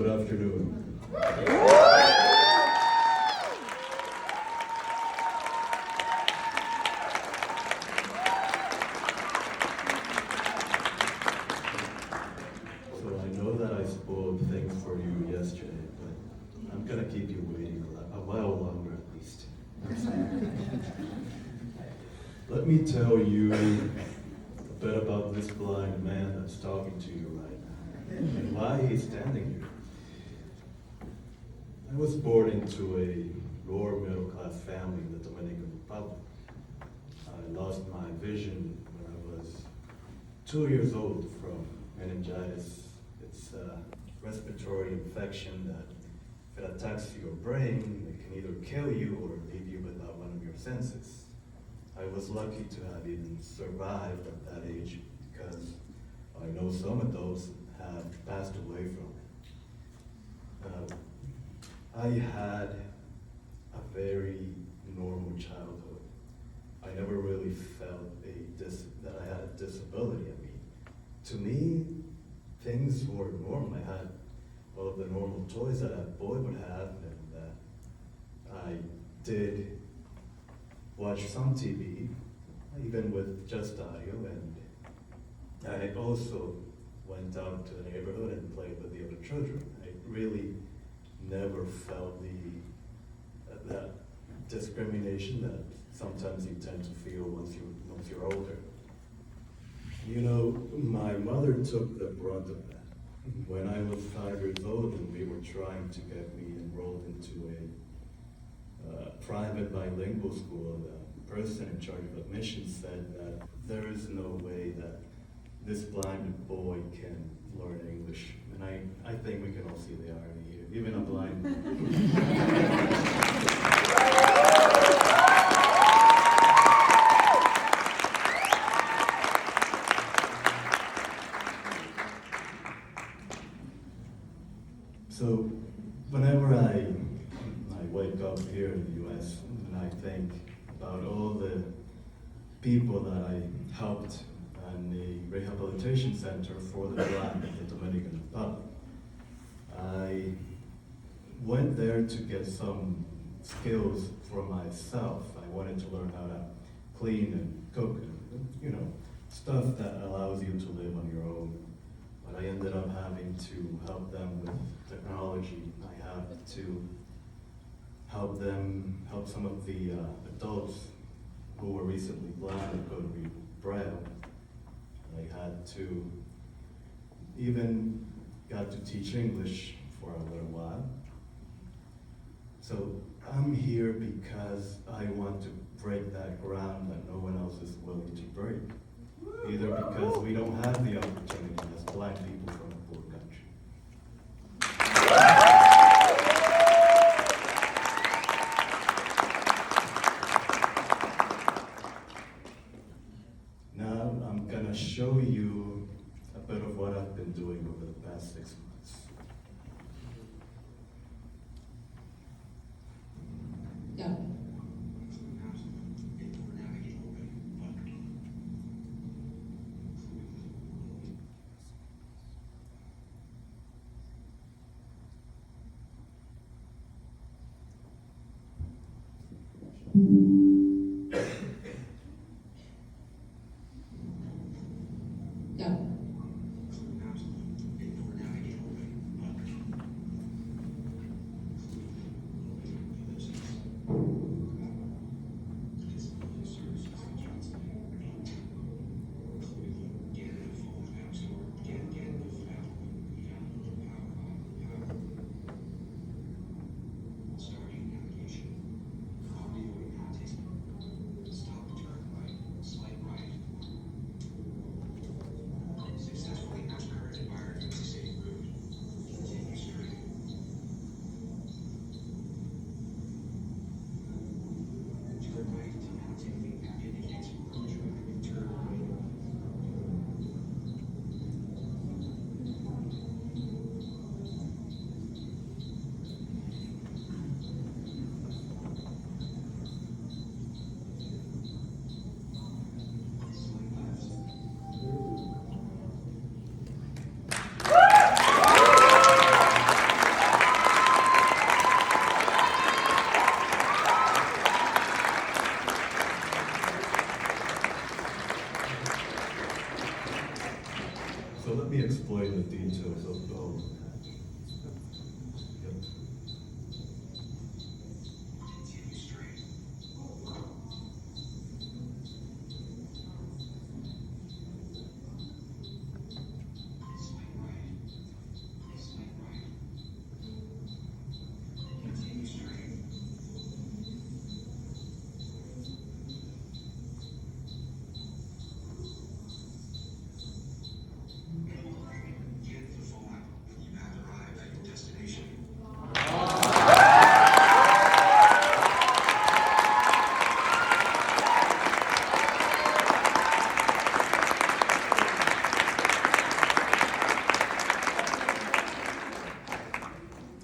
Good afternoon. So I know that I spoiled things for you yesterday, but I'm gonna keep you waiting a while longer at least. Let me tell you a bit about this blind man that's talking to you right now and why he's standing here. I was born into a lower middle class family in the Dominican Republic. I lost my vision when I was 2 years old from meningitis. It's a respiratory infection that if it attacks your brain, it can either kill you or leave you without one of your senses. I was lucky to have even survived at that age because I know some adults have passed away from it. I had a very normal childhood. I never really felt that I had a disability. I mean, to me, things were normal. I had all of the normal toys that a boy would have, and I did watch some TV, even with just audio, and I also went out to the neighborhood and played with the other children. I really never felt that discrimination that sometimes you tend to feel once you're older. You know, my mother took the brunt of that. When I was 5 years old and we were trying to get me enrolled into a private bilingual school, the person in charge of admissions said that there is no way that this blind boy can learn English. And I think we can all see the irony here, even a blind man. So whenever I wake up here in the US and I think about all the people that I helped in the rehabilitation center for the blind in the Dominican Republic, I went there to get some skills for myself. I wanted to learn how to clean and cook, and, you know, stuff that allows you to live on your own. But I ended up having to help them with technology. I had to help some of the adults who were recently blind and couldn't read Braille. I had to even got to teach English for a little while. So I'm here because I want to break that ground that no one else is willing to break. Either because we don't have the opportunity as blind people from a poor country. Now I'm gonna show you a bit of what I've been doing over the past 6 months. Yeah. Yeah.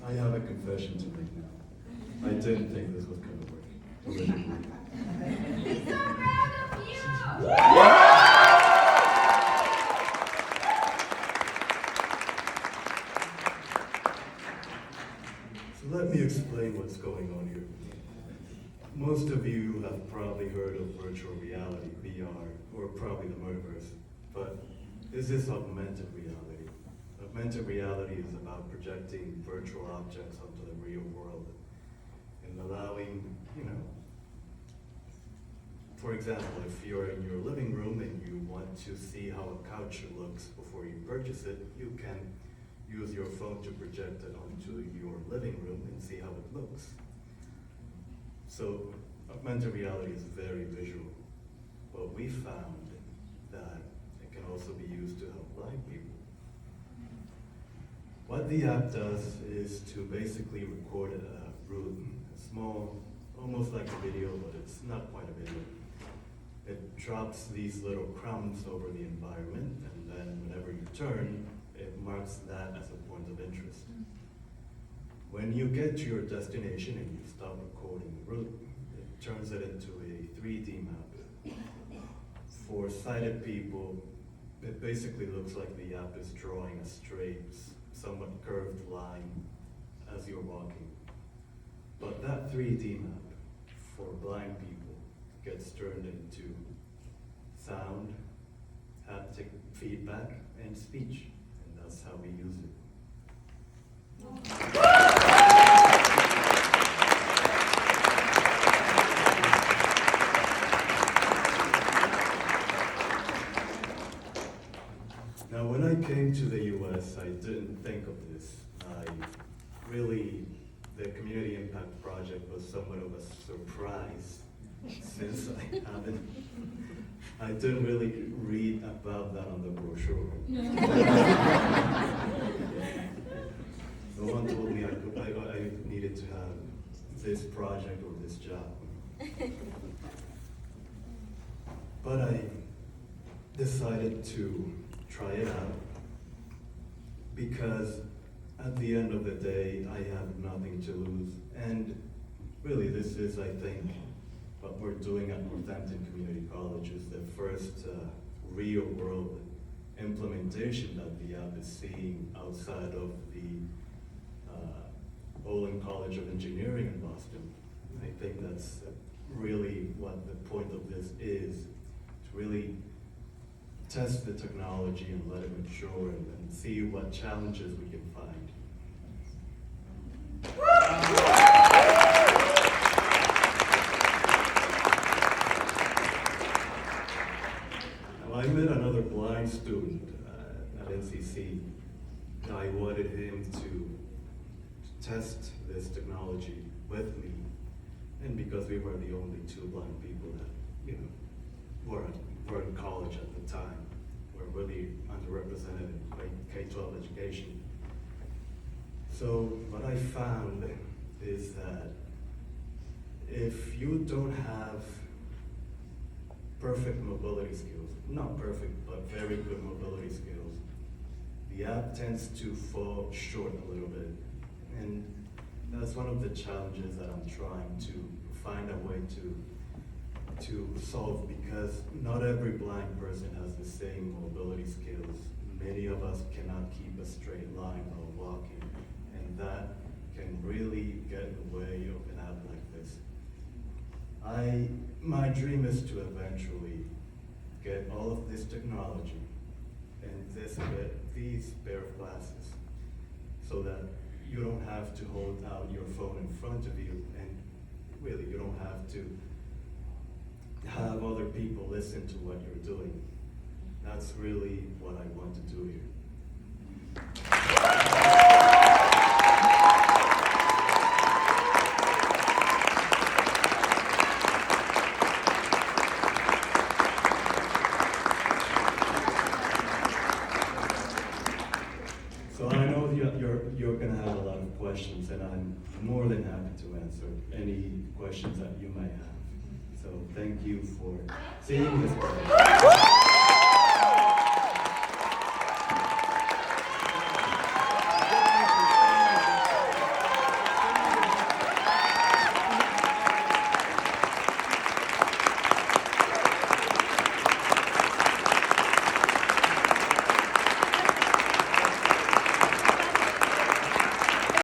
I have a confession to make now. I didn't think this was going to work. He's so proud of you! So let me explain what's going on here. Most of you have probably heard of virtual reality, VR, or probably the metaverse, but this is augmented reality. Augmented reality is about projecting virtual objects onto the real world and allowing, for example, if you're in your living room and you want to see how a couch looks before you purchase it, you can use your phone to project it onto your living room and see how it looks. So augmented reality is very visual, but we found that it can also be used to help blind people. What the app does is to basically record a small, almost like a video, but it's not quite a video. It drops these little crumbs over the environment, and then whenever you turn, it marks that as a point of interest. When you get to your destination and you stop recording the route, it turns it into a 3D map. For sighted people, it basically looks like the app is drawing a straight, somewhat curved line as you're walking. But that 3D map for blind people gets turned into sound, haptic feedback, and speech. And that's how we use it. Now, when I came to the US, I didn't think of this. The Community Impact Project was somewhat of a surprise since I didn't really read about that on the brochure. No one told me I needed to have this project or this job. But I decided to try it out because at the end of the day, I have nothing to lose. And really, this is, I think, what we're doing at Northampton Community College is the first real-world implementation that the app is seeing outside of the Olin College of Engineering in Boston. I think that's really what the point of this is, to really test the technology and let it mature and see what challenges we can find. Now, I met another blind student at NCC. I wanted him to test this technology with me, and because we were the only two blind people that were in college at the time, were really underrepresented in K-12 education. So what I found is that if you don't have perfect mobility skills, not perfect, but very good mobility skills, the app tends to fall short a little bit. And that's one of the challenges that I'm trying to find a way to solve, because not every blind person has the same mobility skills. Many of us cannot keep a straight line while walking, and that can really get in the way of an app like this. My dream is to eventually get all of this technology and these pair of glasses so that you don't have to hold out your phone in front of you, and really you don't have to have other people listen to what you're doing. That's really what I want to do here. So I know you're going to have a lot of questions, and I'm more than happy to answer any questions that you might have. So thank you for seeing this.